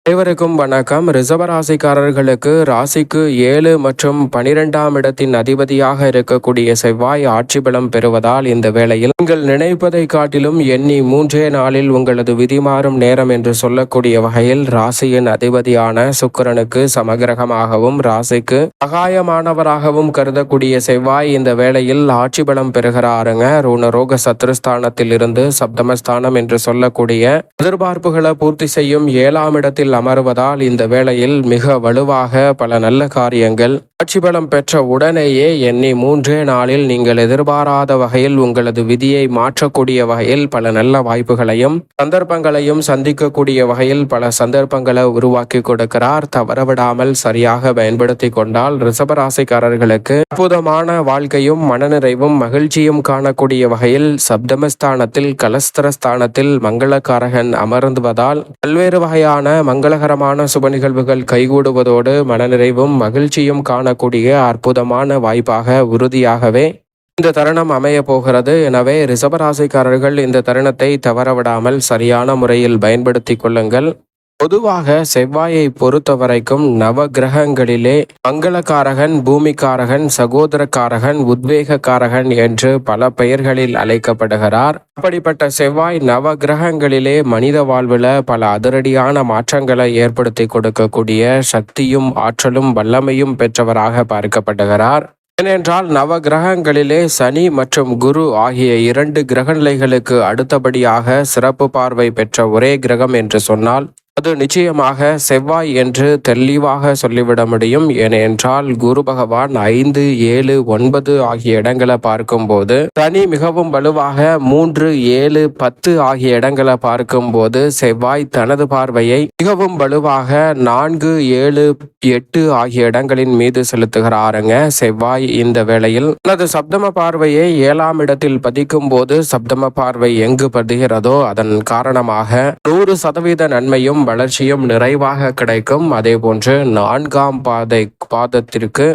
அனைவருக்கும் வணக்கம். ரிஷபராசிக்காரர்களுக்கு ராசிக்கு 7 மற்றும் 12ஆம் இடத்தின் அதிபதியாக இருக்கக்கூடிய செவ்வாய் ஆட்சி பலம் பெறுவதால் இந்த வேளையில் நீங்கள் நினைப்பதை காட்டிலும் எண்ணி 3 நாளில் உங்களது விதி மாறும் நேரம் என்று சொல்லக்கூடிய வகையில் ராசியின் அதிபதியான சுக்கிரனுக்கு சமகிரகமாகவும் ராசிக்கு சகாயமானவராகவும் கருதக்கூடிய செவ்வாய் இந்த வேளையில் ஆட்சி பலம் பெறுகிறாருங்க. ருணரோக சத்ருஸ்தானத்தில் இருந்து சப்தமஸ்தானம் என்று சொல்லக்கூடிய எதிர்பார்ப்புகளை பூர்த்தி செய்யும் 7ஆம் இடத்தில் அமர்வதால் இந்த வேளையில் மிக வலுவாக பல நல்ல காரியங்கள் ஆட்சி பலம் பெற்ற உடனேயே எண்ணி 3 நாளில் நீங்கள் எதிர்பாராத வகையில் உங்களது விதியை மாற்றக்கூடிய வகையில் பல நல்ல வாய்ப்புகளையும் சந்தர்ப்பங்களையும் சந்திக்கக்கூடிய வகையில் பல சந்தர்ப்பங்களை உருவாக்கி கொடுக்கிறார். தவறவிடாமல் சரியாக பயன்படுத்தி கொண்டால் ரிஷபராசிக்காரர்களுக்கு அற்புதமான வாழ்க்கையும் மனநிறைவும் மகிழ்ச்சியும் காணக்கூடிய வகையில் சப்தமஸ்தானத்தில் கலஸ்திரஸ்தானத்தில் மங்களக்காரகன் அமர்ந்துவதால் பல்வேறு வகையான மங்களகரமான சுப நிகழ்வுகள் கைகூடுவதோடு மனநிறைவும் மகிழ்ச்சியும் காணக்கூடிய அற்புதமான வாய்ப்பாக உறுதியாகவே இந்த தருணம் அமைய போகிறது. எனவே ரிஷபராசிக்காரர்கள் இந்த தருணத்தை தவறவிடாமல் சரியான முறையில் பயன்படுத்தி கொள்ளுங்கள். பொதுவாக செவ்வாயை பொறுத்த வரைக்கும் நவ கிரகங்களிலே மங்களகாரகன், பூமிக்காரகன், சகோதரக்காரகன், உத்வேகக்காரகன் என்று பல பெயர்களில் அழைக்கப்படுகிறார். அப்படிப்பட்ட செவ்வாய் நவ கிரகங்களிலே மனித வாழ்வில் பல அதிரடியான மாற்றங்களை ஏற்படுத்தி கொடுக்கக்கூடிய சக்தியும் ஆற்றலும் வல்லமையும் பெற்றவராக பார்க்கப்படுகிறார். ஏனென்றால் நவ கிரகங்களிலே சனி மற்றும் குரு ஆகிய 2 கிரகநிலைகளுக்கு அடுத்தபடியாக சிறப்பு பார்வை பெற்ற ஒரே கிரகம் என்று சொன்னால் அது நிச்சயமாக செவ்வாய் என்று தெளிவாக சொல்லிவிட முடியும். ஏனென்றால் குரு பகவான் 5, 7, 9 ஆகிய இடங்களை பார்க்கும்போது, சனி மிகவும் வலுவாக 3, 7, 10 ஆகிய இடங்களை பார்க்கும்போது செவ்வாய் தனது பார்வையை மிகவும் வலுவாக 4, 7, 8 ஆகிய இடங்களின் மீது செலுத்துகிறாருங்க. செவ்வாய் இந்த வேளையில் தனது சப்தம பார்வையை 7ஆம் இடத்தில் பதிக்கும் போது சப்தம பார்வை எங்கு பதிகிறதோ அதன் காரணமாக 100% நன்மையும் வளர்ச்சியும் நிறைவாக கிடைக்கும். அதே போன்று 4ஆம் பாதத்திற்கு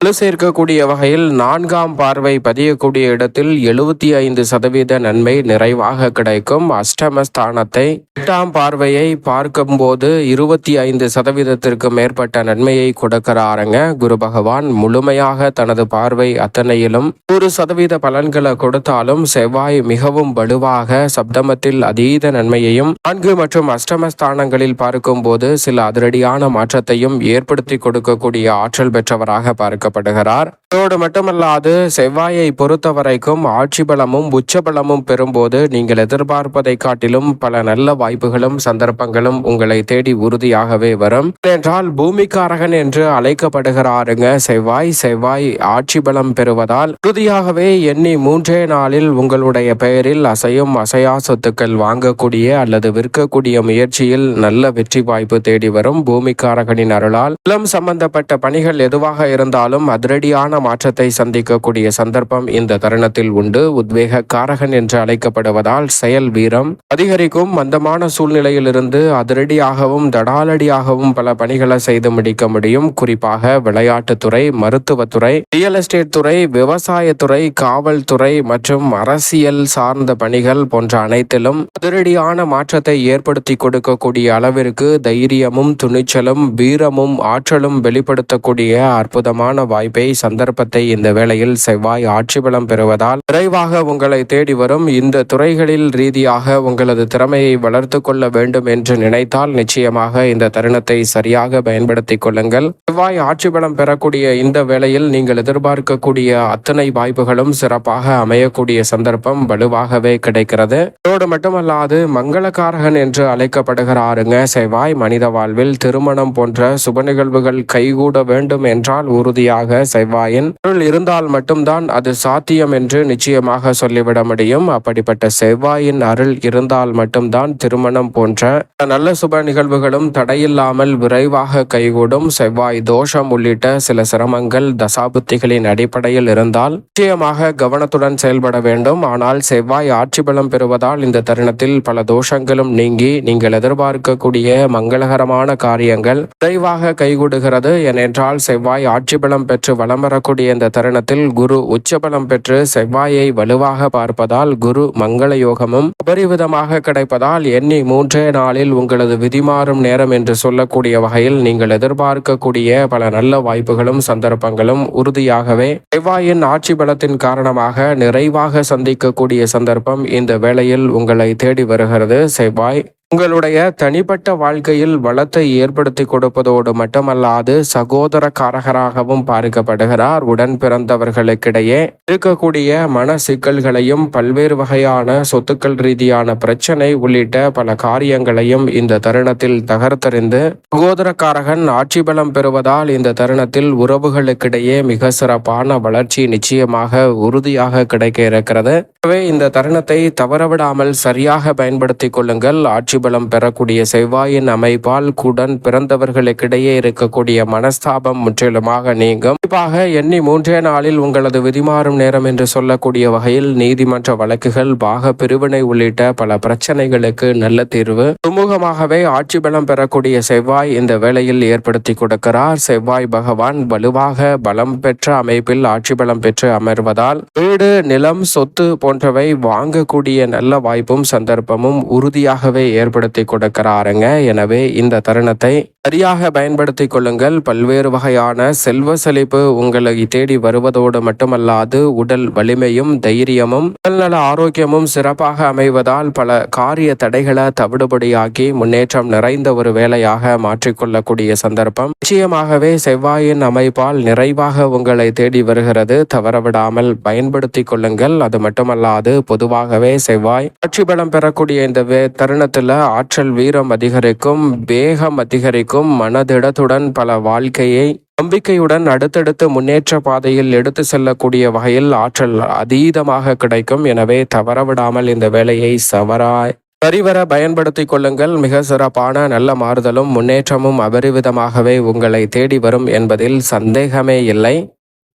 வலு சேர்க்கக்கூடிய வகையில் 4ஆம் பார்வை பதியக்கூடிய இடத்தில் 75% நன்மை நிறைவாக கிடைக்கும். அஷ்டமஸ்தானத்தை 8ஆம் பார்வையை பார்க்கும்போது 25% மேற்பட்ட நன்மையை கொடுக்கிறாருங்க. குரு பகவான் முழுமையாக தனது பார்வை அத்தனையிலும் 100% பலன்களை கொடுத்தாலும் செவ்வாய் மிகவும் வலுவாக சப்தமத்தில் அதீத நன்மையையும் 4 மற்றும் அஷ்டமஸ்தானங்களில் பார்க்கும்போது சில அதிரடியான மாற்றத்தையும் ஏற்படுத்தி கொடுக்கக்கூடிய ஆற்றல் பெற்றவராக பார்க்க அதோடு மட்டுமல்லாது செவ்வாயை பொறுத்த வரைக்கும் ஆட்சி பலமும் உச்ச பலமும் பெறும்போது நீங்கள் எதிர்பார்ப்பதை காட்டிலும் பல நல்ல வாய்ப்புகளும் சந்தர்ப்பங்களும் உங்களை தேடி உறுதியாகவே வரும். என்றால் பூமிக்காரகன் என்று அழைக்கப்படுகிறாருங்க செவ்வாய் ஆட்சி பலம் பெறுவதால் உறுதியாகவே எண்ணி 3 நாளில் உங்களுடைய பெயரில் அசையும் அசையா சொத்துக்கள் வாங்கக்கூடிய அல்லது விற்கக்கூடிய முயற்சியில் நல்ல வெற்றி வாய்ப்பு தேடி வரும். பூமிக்காரகனின் அருளால் நிலம் சம்பந்தப்பட்ட பணிகள் எதுவாக இருந்தாலும் அதிரடியான மாற்றத்தை சந்திக்கக்கூடிய சந்தர்ப்பம் இந்த தருணத்தில் உண்டு. உத்வேக காரகன் என்று அழைக்கப்படுவதால் செயல் வீரம் அதிகரிக்கும். மந்தமான சூழ்நிலையிலிருந்து அதிரடியாகவும் தடாலடியாகவும் பல பணிகளை செய்து முடிக்க முடியும். குறிப்பாக விளையாட்டுத்துறை, மருத்துவத்துறை, ரியல் எஸ்டேட் துறை, விவசாயத்துறை, காவல்துறை மற்றும் அரசியல் சார்ந்த பணிகள் போன்ற அனைத்திலும் அதிரடியான மாற்றத்தை ஏற்படுத்தி கொடுக்கக்கூடிய அளவிற்கு தைரியமும் துணிச்சலும் வீரமும் ஆற்றலும் வெளிப்படுத்தக்கூடிய அற்புதமான வாய்ப்பை சந்தர்ப்பத்தை இந்த வேளையில் செவ்வாய் ஆட்சி பலம் பெறுவதால் விரைவாக உங்களை தேடி வரும். இந்த துறைகளில் ரீதியாக உங்களது திறமையை வளர்த்து கொள்ள வேண்டும் என்று நினைத்தால் நிச்சயமாக இந்த தருணத்தை சரியாக பயன்படுத்தி கொள்ளுங்கள். செவ்வாய் ஆட்சி பலம் பெறக்கூடிய இந்த வேளையில் நீங்கள் எதிர்பார்க்கக்கூடிய அத்தனை வாய்ப்புகளும் சிறப்பாக அமையக்கூடிய சந்தர்ப்பம் வலுவாகவே கிடைக்கிறது. அதோடு மட்டுமல்லாது மங்களகாரகன் என்று அழைக்கப்படுகிறாருங்க செவ்வாய். மனித வாழ்வில் திருமணம் போன்ற சுப நிகழ்வுகள் கைகூட வேண்டும் என்றால் உறுதியாக செவ்வாயின் அருள் இருந்தால் மட்டும்தான் அது சாத்தியம் என்று நிச்சயமாக சொல்லிவிட முடியும். அப்படிப்பட்ட செவ்வாயின் அருள் இருந்தால் மட்டும்தான் திருமணம் போன்ற நல்ல சுப நிகழ்வுகளும் தடையில்லாமல் விரைவாக கைகூடும். செவ்வாய் தோஷம் உள்ளிட்ட சில சிரமங்கள் தசாபுத்திகளின் அடிப்படையில் இருந்தால் நிச்சயமாக கவனத்துடன் செயல்பட வேண்டும். ஆனால் செவ்வாய் ஆட்சி பலம் பெறுவதால் இந்த தருணத்தில் பல தோஷங்களும் நீங்கி நீங்கள் எதிர்பார்க்கக்கூடிய மங்களகரமான காரியங்கள் விரைவாக கைகூடுகிறது. ஏனென்றால் செவ்வாய் ஆட்சி பலம் பெற்று வலம் வரக்கூடிய இந்த தருணத்தில் குரு உச்சபலம் பெற்று செவ்வாயை வலுவாக பார்ப்பதால் குரு மங்கள யோகமும் அபரிவிதமாக கிடைப்பதால் எண்ணி 3 நாளில் உங்களது விதிமாறும் நேரம் என்று சொல்லக்கூடிய வகையில் நீங்கள் எதிர்பார்க்கக்கூடிய பல நல்ல வாய்ப்புகளும் சந்தர்ப்பங்களும் உறுதியாகவே செவ்வாயின் ஆட்சி பலத்தின் காரணமாக நிறைவாக சந்திக்கக்கூடிய சந்தர்ப்பம் இந்த வேளையில் உங்களை தேடி வருகிறது. செவ்வாய் உங்களுடைய தனிப்பட்ட வாழ்க்கையில் வளத்தை ஏற்படுத்தி கொடுப்பதோடு மட்டுமல்லாது சகோதரக்காரகராகவும் பார்க்கப்படுகிறார். உடன் பிறந்தவர்களுக்கிடையே இருக்கக்கூடிய மன சிக்கல்களையும் பல்வேறு வகையான சொத்துக்கள் ரீதியான பிரச்சனை உள்ளிட்ட பல காரியங்களையும் இந்த தருணத்தில் தகர்த்தறிந்து சகோதரக்காரகன் ஆட்சி பலம் பெறுவதால் இந்த தருணத்தில் உறவுகளுக்கிடையே மிக சிறப்பான வளர்ச்சி நிச்சயமாக உறுதியாக கிடைக்க இருக்கிறது. எனவே இந்த தருணத்தை தவறவிடாமல் சரியாக பயன்படுத்திக் கொள்ளுங்கள். ஆட்சி பலம் பெறக்கூடிய செவ்வாயின் அமைப்பால் உடன் பிறந்தவர்களுக்கிடையே இருக்கக்கூடிய மனஸ்தாபம் முற்றிலுமாக நீங்கும். குறிப்பாக எண்ணி 3 நாளில் உங்களது விதிமாறும் நேரம் என்று சொல்லக்கூடிய வகையில் நீதிமன்ற வழக்குகள் பாக பிரிவினை உள்ளிட்ட பல பிரச்சனைகளுக்கு நல்ல தீர்வு சுமூகமாகவே ஆட்சி பலம் பெறக்கூடிய செவ்வாய் இந்த வேளையில் ஏற்படுத்தி கொடுக்கிறார். செவ்வாய் பகவான் வலுவாக பலம் பெற்ற அமைப்பில் ஆட்சி பலம் பெற்று அமர்வதால் வீடு நிலம் சொத்து போன்றவை வாங்கக்கூடிய நல்ல வாய்ப்பும் சந்தர்ப்பமும் உறுதியாகவே ஏற்படுத்தி கொடுக்கிறாருங்க. எனவே இந்த தருணத்தை சரியாக பயன்படுத்தி கொள்ளுங்கள். பல்வேறு வகையான செல்வ செழிப்பு உங்களை தேடி வருவதோடு மட்டுமல்லாது உடல் வலிமையும் தைரியமும் உடல்நல ஆரோக்கியமும் சிறப்பாக அமைவதால் பல காரிய தடைகளை தவிடுபடியாக்கி முன்னேற்றம் நிறைந்த ஒரு வேலையாக மாற்றிக்கொள்ளக்கூடிய சந்தர்ப்பம் நிச்சயமாகவே செவ்வாயின் அமைப்பால் நிறைவாக உங்களை தேடி வருகிறது. தவறவிடாமல் பயன்படுத்தி கொள்ளுங்கள். அது மட்டுமல்லாது பொதுவாகவே செவ்வாய் ஆட்சி பலம் பெறக்கூடிய இந்த தருணத்தில் ஆற்றல் வீரம் அதிகரிக்கும், வேகம் அதிகரிக்கும், மனதிடத்துடன் பல வாழ்க்கையை நம்பிக்கையுடன் அடுத்தடுத்து முன்னேற்ற பாதையில் எடுத்து செல்லக்கூடிய வகையில் ஆற்றல் அதீதமாக கிடைக்கும். எனவே தவறவிடாமல் இந்த வேலையை சரிவர பயன்படுத்தி கொள்ளுங்கள். மிக சிறப்பான நல்ல மாறுதலும் முன்னேற்றமும் அபரிவிதமாகவே உங்களை தேடி வரும் என்பதில் சந்தேகமே இல்லை.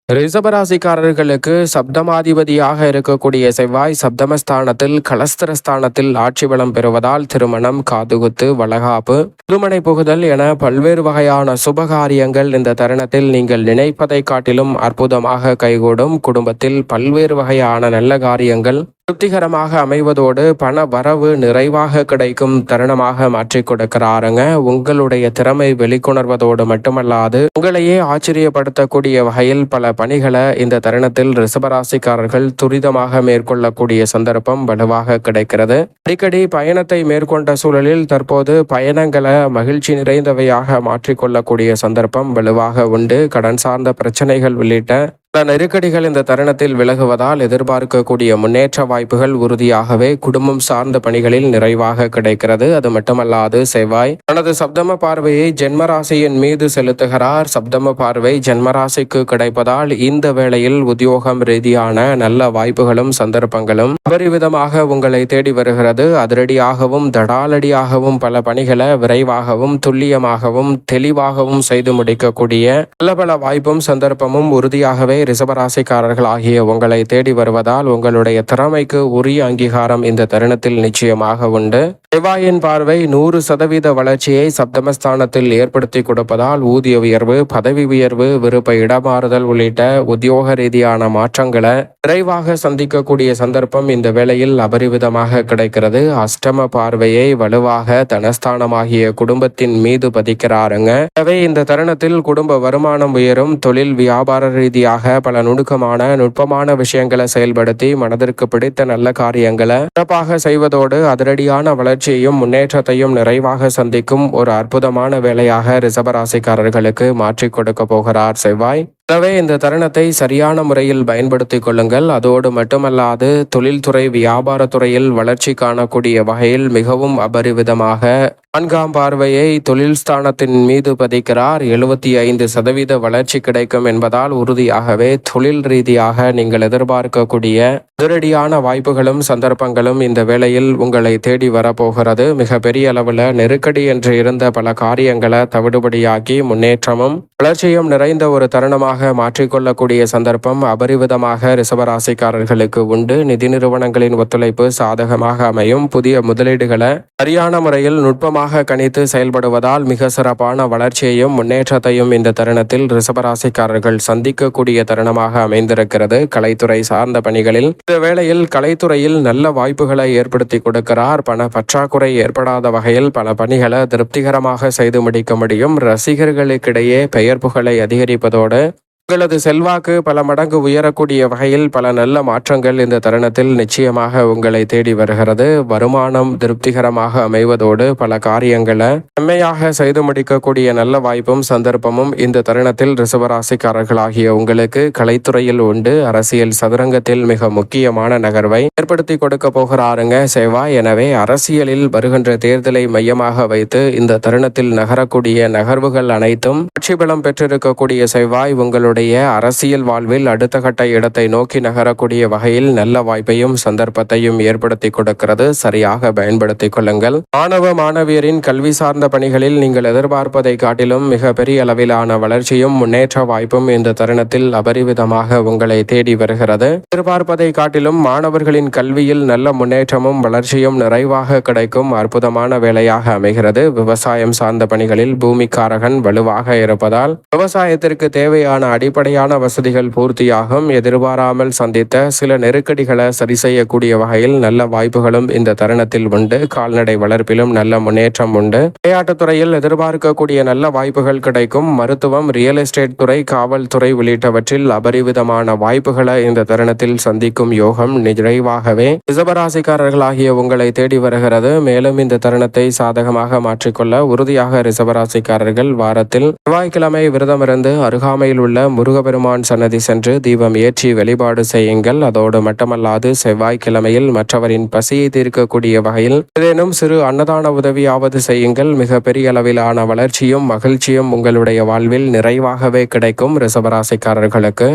ரிஷபராசிக்காரர்களுக்கு சப்தமாதிபதியாக இருக்கக்கூடிய செவ்வாய் சப்தமஸ்தானத்தில் கலஸ்திரஸ்தானத்தில் ஆட்சி பலம் பெறுவதால் திருமணம், காதுகுத்து, வளகாப்பு, திருமணை புகுதல் என பல்வேறு வகையான சுபகாரியங்கள் இந்த தருணத்தில் நீங்கள் நினைப்பதை காட்டிலும் அற்புதமாக கைகூடும். குடும்பத்தில் பல்வேறு வகையான நல்ல காரியங்கள் திருப்திகரமாக அமைவதோடு பண வரவு நிறைவாக கிடைக்கும் தருணமாக மாற்றிக் கொடுக்கிறாருங்க. உங்களுடைய திறமை வெளிக்கொணர்வதோடு மட்டுமல்லாது உங்களையே ஆச்சரியப்படுத்தக்கூடிய வகையில் பல பணிகளை இந்த தருணத்தில் ரிஷபராசிக்காரர்கள் துரிதமாக மேற்கொள்ளக்கூடிய சந்தர்ப்பம் வலுவாக கிடைக்கிறது. அடிக்கடி பயணத்தை மேற்கொண்ட சூழலில் தற்போது பயணங்களை மகிழ்ச்சி நிறைந்தவையாக மாற்றிக்கொள்ளக்கூடிய சந்தர்ப்பம் வலுவாக உண்டு. கடன் சார்ந்த பிரச்சனைகள் உள்ளிட்ட பல நெருக்கடிகள் இந்த தருணத்தில் விலகுவதால் எதிர்பார்க்கக்கூடிய முன்னேற்ற வாய்ப்புகள் உறுதியாகவே குடும்பம் சார்ந்த பணிகளில் நிறைவாக கிடைக்கிறது. அது மட்டுமல்லாது செவ்வாய் தனது சப்தம பார்வையை ஜென்மராசியின் மீது செலுத்துகிறார். சப்தம பார்வை ஜென்மராசிக்கு கிடைப்பதால் இந்த வேளையில் உத்தியோகம் ரீதியான நல்ல வாய்ப்புகளும் சந்தர்ப்பங்களும் அபரிவிதமாக உங்களை தேடி வருகிறது. அதிரடியாகவும் தடாலடியாகவும் பல பணிகளை விரைவாகவும் துல்லியமாகவும் தெளிவாகவும் செய்து முடிக்கக்கூடிய நல்ல பல வாய்ப்பும் சந்தர்ப்பமும் உறுதியாகவே ரிஷபராசிக்காரர்கள் ஆகிய உங்களை தேடி வருவதால் உங்களுடைய திறமைக்கு உரிய அங்கீகாரம் இந்த தருணத்தில் நிச்சயமாக உண்டு. செவ்வாயின் பார்வை 100% வளர்ச்சியை சப்தமஸ்தானத்தில் ஏற்படுத்தி கொடுப்பதால் ஊதிய உயர்வு, பதவி உயர்வு, விருப்ப இடமாறுதல் உள்ளிட்ட உத்தியோக ரீதியான மாற்றங்களை விரைவாக சந்திக்கக்கூடிய சந்தர்ப்பம் இந்த வேளையில் அபரிவிதமாக கிடைக்கிறது. அஷ்டம பார்வையை வலுவாக தனஸ்தானமாகிய குடும்பத்தின் மீது பதிக்கிறாருங்க. எனவே இந்த தருணத்தில் குடும்ப வருமானம் உயரும். தொழில் வியாபார ரீதியாக பல நுட்பமான விஷயங்களை செயல்படுத்தி மனதிற்கு பிடித்த நல்ல காரியங்களை சிறப்பாக செய்வதோடு அதிரடியான வளர்ச்சியையும் முன்னேற்றத்தையும் நிறைவாக சந்திக்கும் ஒரு அற்புதமான வேலையாக ரிஷபராசிக்காரர்களுக்கு மாற்றிக் கொடுக்க போகிறார் செவ்வாய். எனவே இந்த தருணத்தை சரியான முறையில் பயன்படுத்திக் கொள்ளுங்கள். அதோடு மட்டுமல்லாது தொழில்துறை வியாபாரத்துறையில் வளர்ச்சி காணக்கூடிய வகையில் மிகவும் அபரிவிதமாக 4ஆம் பார்வையை தொழில் ஸ்தானத்தின் மீது பதிக்கிறார். 75% வளர்ச்சி கிடைக்கும் என்பதால் உறுதியாகவே தொழில் ரீதியாக நீங்கள் எதிர்பார்க்கக்கூடிய அதிரடியான வாய்ப்புகளும் சந்தர்ப்பங்களும் இந்த வேளையில் உங்களை தேடி வரப்போகிறது. மிக பெரிய அளவில் நெருக்கடி என்று இருந்த பல காரியங்களை தவிடுபடியாக்கி முன்னேற்றமும் வளர்ச்சியும் நிறைந்த ஒரு தருணமாக நன்மையாக மாற்றிக்கொள்ளக்கூடிய சந்தர்ப்பம் அபரிவிதமாக ரிஷபராசிக்காரர்களுக்கு உண்டு. நிதி நிறுவனங்களின் ஒத்துழைப்பு சாதகமாக அமையும். புதிய முதலீடுகளை சரியான முறையில் நுட்பமாக கணித்து செயல்படுவதால் மிக சிறப்பான வளர்ச்சியையும் முன்னேற்றத்தையும் இந்த தருணத்தில் ரிஷபராசிக்காரர்கள் சந்திக்கக்கூடிய தருணமாக அமைந்திருக்கிறது. கலைத்துறை சார்ந்த பணிகளில் இந்த வேளையில் கலைத்துறையில் நல்ல வாய்ப்புகளை ஏற்படுத்தி கொடுக்கிறார். பண பற்றாக்குறை ஏற்படாத வகையில் பல பணிகளை திருப்திகரமாக செய்து முடிக்க முடியும். ரசிகர்களுக்கிடையே பெயர் புகழை அதிகரிப்பதோடு உங்களது செல்வாக்கு பல மடங்கு உயரக்கூடிய வகையில் பல நல்ல மாற்றங்கள் இந்த தருணத்தில் நிச்சயமாக உங்களை தேடி வருகிறது. வருமானம் திருப்திகரமாக அமைவதோடு பல காரியங்களை செம்மையாக செய்து முடிக்கக்கூடிய நல்ல வாய்ப்பும் சந்தர்ப்பமும் இந்த தருணத்தில் ரிஷபராசிக்காரர்களாகிய உங்களுக்கு கலைத்துறையில் உண்டு. அரசியல் சதுரங்கத்தில் மிக முக்கியமான நகர்வை ஏற்படுத்தி கொடுக்க போகிறாருங்க செவ்வாய். எனவே அரசியலில் வருகின்ற தேர்தலை மையமாக வைத்து இந்த தருணத்தில் நகரக்கூடிய நகர்வுகள் அனைத்தும் ஆட்சி பலம் பெற்றிருக்கக்கூடிய செவ்வாய் உங்களுடைய அரசியல் வாழ்வில் அடுத்த கட்ட இடத்தை நோக்கி நகரக்கூடிய வகையில் நல்ல வாய்ப்பையும் சந்தர்ப்பத்தையும் ஏற்படுத்தி கொடுக்கிறது. சரியாக பயன்படுத்திக் கொள்ளுங்கள். மாணவ மாணவியரின் கல்வி சார்ந்த பணிகளில் நீங்கள் எதிர்பார்ப்பதை காட்டிலும் மிக பெரிய அளவிலான வளர்ச்சியும் முன்னேற்ற வாய்ப்பும் இந்த தருணத்தில் அபரிவிதமாக உங்களை தேடி வருகிறது. எதிர்பார்ப்பதை காட்டிலும் மாணவர்களின் கல்வியில் நல்ல முன்னேற்றமும் வளர்ச்சியும் நிறைவாக கிடைக்கும் அற்புதமான வேலையாக அமைகிறது. விவசாயம் சார்ந்த பணிகளில் பூமிக்காரகன் வலுவாக இருப்பதால் விவசாயத்திற்கு தேவையான அடிப்படையான வசதிகள் பூர்த்தியாகும். எதிர்பாராமல் சந்தித்த சில நெருக்கடிகளை சரி செய்யக்கூடிய வகையில் நல்ல வாய்ப்புகளும் இந்த தருணத்தில் உண்டு. கால்நடை வளர்ப்பிலும் நல்ல முன்னேற்றம் உண்டு. விளையாட்டுத்துறையில் எதிர்பார்க்கக்கூடிய நல்ல வாய்ப்புகள் கிடைக்கும். மருத்துவம், ரியல் எஸ்டேட் துறை, காவல்துறை உள்ளிட்டவற்றில் அபரிவிதமான வாய்ப்புகளை இந்த தருணத்தில் சந்திக்கும் யோகம் நிறைவாகவே ரிஷபராசிக்காரர்களாகிய உங்களை தேடி வருகிறது. மேலும் இந்த தருணத்தை சாதகமாக மாற்றிக்கொள்ள உறுதியாக ரிஷபராசிக்காரர்கள் வாரத்தில் செவ்வாய்க்கிழமை விரதமிருந்து அருகாமையில் உள்ள முருகப்பெருமான் சன்னதி சென்று தீபம் ஏற்றி வழிபாடு செய்யுங்கள். அதோடு மட்டுமல்லாது செவ்வாய்க்கிழமையில் மற்றவரின் பசியை தீர்க்கக்கூடிய வகையில் ஏதேனும் சிறு அன்னதான உதவியாவது செய்யுங்கள். மிக பெரிய அளவிலான வளர்ச்சியும் மகிழ்ச்சியும் உங்களுடைய வாழ்வில் நிறைவாகவே கிடைக்கும் ரிஷபராசிக்காரர்களுக்கு.